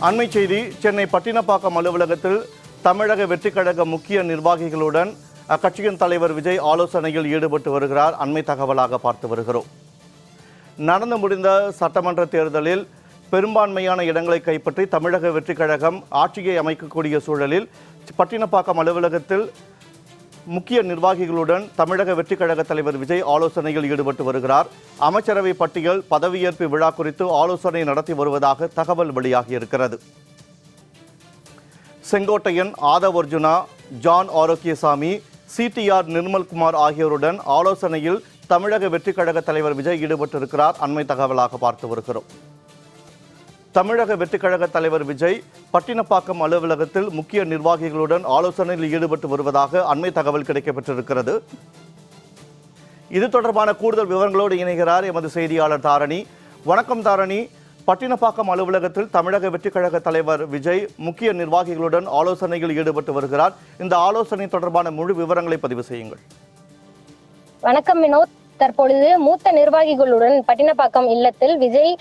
அண்மை செய்தி. சென்னை பட்டினப்பாக்கம் அலுவலகத்தில் தமிழக வெற்றிக் கழக முக்கிய நிர்வாகிகளுடன் அக்கட்சியின் தலைவர் விஜய் ஆலோசனையில் ஈடுபட்டு வருகிறார். அண்மை தகவலாக பார்த்து வருகிறோம். நடந்து முடிந்த சட்டமன்ற தேர்தலில் பெரும்பான்மையான இடங்களை கைப்பற்றி தமிழக வெற்றிக் கழகம் ஆட்சியை அமைக்கக்கூடிய சூழலில் பட்டினப்பாக்கம் அலுவலகத்தில் முக்கிய நிர்வாகிகளுடன் தமிழக வெற்றிக் கழக தலைவர் விஜய் ஆலோசனையில் ஈடுபட்டு வருகிறார். அமைச்சரவை பட்டியல் பதவியேற்பு விழா குறித்து ஆலோசனை நடத்தி வருவதாக தகவல் வெளியாகியிருக்கிறது. செங்கோட்டையன், ஆதவ் அர்ஜுனா, ஜான் ஆரோக்கியசாமி, சிடிஆர் நிர்மல்குமார் ஆகியோருடன் ஆலோசனையில் தமிழக வெற்றிக் கழக தலைவர் விஜய் ஈடுபட்டிருக்கிறார். அண்மை தகவலாக பார்த்து வருகிறோம். தமிழக வெற்றிக் கழக தலைவர் விஜய் பட்டினப்பாக்கம் அலுவலகத்தில் முக்கிய நிர்வாகிகளுடன் ஆலோசனையில் ஈடுபட்டு வருவதாக அண்மை தகவல் கிடைக்கப்பெற்றிருக்கிறது. இது தொடர்பான கூடுதல் விவரங்களோடு இணைகிறார் எமது செய்தியாளர் தாரணி. வணக்கம் தாரணி. பட்டினப்பாக்கம் அலுவலகத்தில் தமிழக வெற்றிக் கழக தலைவர் விஜய் முக்கிய நிர்வாகிகளுடன் ஆலோசனையில் ஈடுபட்டு வருகிறார். இந்த ஆலோசனை தொடர்பான முழு விவரங்களை பதிவு செய்யுங்கள். வணக்கம் வினோத். தற்பொழுது மூத்த நிர்வாகிகளுடன் பட்டினப்பாக்கம் இல்லத்தில் விஜய்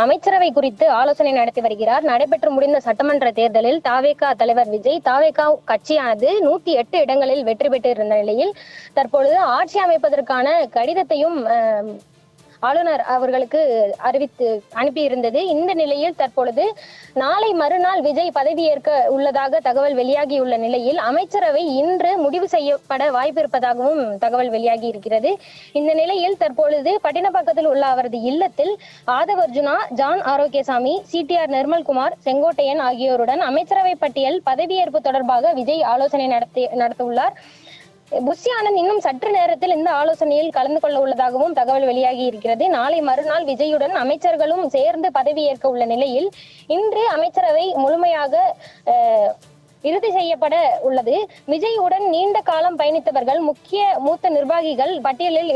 அமைச்சரவை குறித்து ஆலோசனை நடத்தி வருகிறார். நடைபெற்று முடிந்த சட்டமன்ற தேர்தலில் தாவேகா தலைவர் விஜய் தாவேகா கட்சியானது 108 இடங்களில் வெற்றி பெற்றிருந்த நிலையில் தற்பொழுது ஆட்சி அமைப்பதற்கான கடிதத்தையும் ஆளுநர் அவர்களுக்கு அனுப்பியிருந்தது. இந்த நிலையில் தற்பொழுது நாளை மறுநாள் விஜய் பதவியேற்க உள்ளதாக தகவல் வெளியாகியுள்ள நிலையில் அமைச்சரவை இன்று முடிவு செய்யப்பட வாய்ப்பு இருப்பதாகவும் தகவல் வெளியாகி இருக்கிறது. இந்த நிலையில் தற்பொழுது பட்டினப்பாக்கத்தில் உள்ள அவரது இல்லத்தில் ஆதவ் அர்ஜுனா, ஜான் ஆரோக்கியசாமி, சிடிஆர் நிர்மல்குமார், செங்கோட்டையன் ஆகியோருடன் அமைச்சரவை பட்டியல் பதவியேற்பு தொடர்பாக விஜய் ஆலோசனை நடத்த உள்ளார். புஷி ஆனந்த் இன்னும் சற்று நேரத்தில் இந்த ஆலோசனையில் கலந்து கொள்ள உள்ளதாகவும் தகவல் வெளியாகி இருக்கிறது. நாளை மறுநாள் விஜயுடன் அமைச்சர்களும் சேர்ந்து பதவியேற்க உள்ள நிலையில் இன்று அமைச்சரவை முழுமையாக இறுதி செய்யப்பட உள்ளது. விஜயுடன் நீண்ட காலம் பயணித்தவர்கள், முக்கிய மூத்த நிர்வாகிகள் பட்டியலில்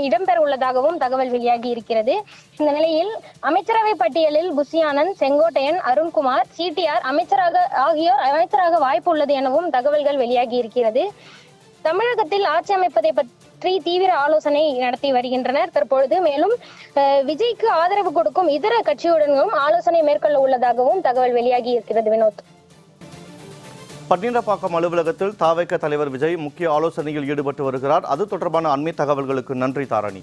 இடம்பெற உள்ளதாகவும் தகவல் வெளியாகி இருக்கிறது. இந்த நிலையில் அமைச்சரவை பட்டியலில் புஷி ஆனந்த், செங்கோட்டையன், அருண்குமார், சிடிஆர் அமைச்சராக வாய்ப்பு உள்ளது எனவும் தகவல்கள் வெளியாகி இருக்கிறது. தமிழகத்தில் ஆட்சி அமைப்பதை பற்றி தீவிர ஆலோசனை நடத்தி வருகின்றனர். தற்பொழுது மேலும் விஜய்க்கு ஆதரவு கொடுக்கும் இதர கட்சியுடனும் ஆலோசனை மேற்கொள்ள உள்ளதாகவும் தகவல் வெளியாகி இருக்கிறது. வினோத். பட்டினப்பாக்கம் அலுவலகத்தில் தாவேகா தலைவர் விஜய் முக்கிய ஆலோசனையில் ஈடுபட்டு வருகிறார். அது தொடர்பான அண்மை தகவல்களுக்கு நன்றி தாரணி.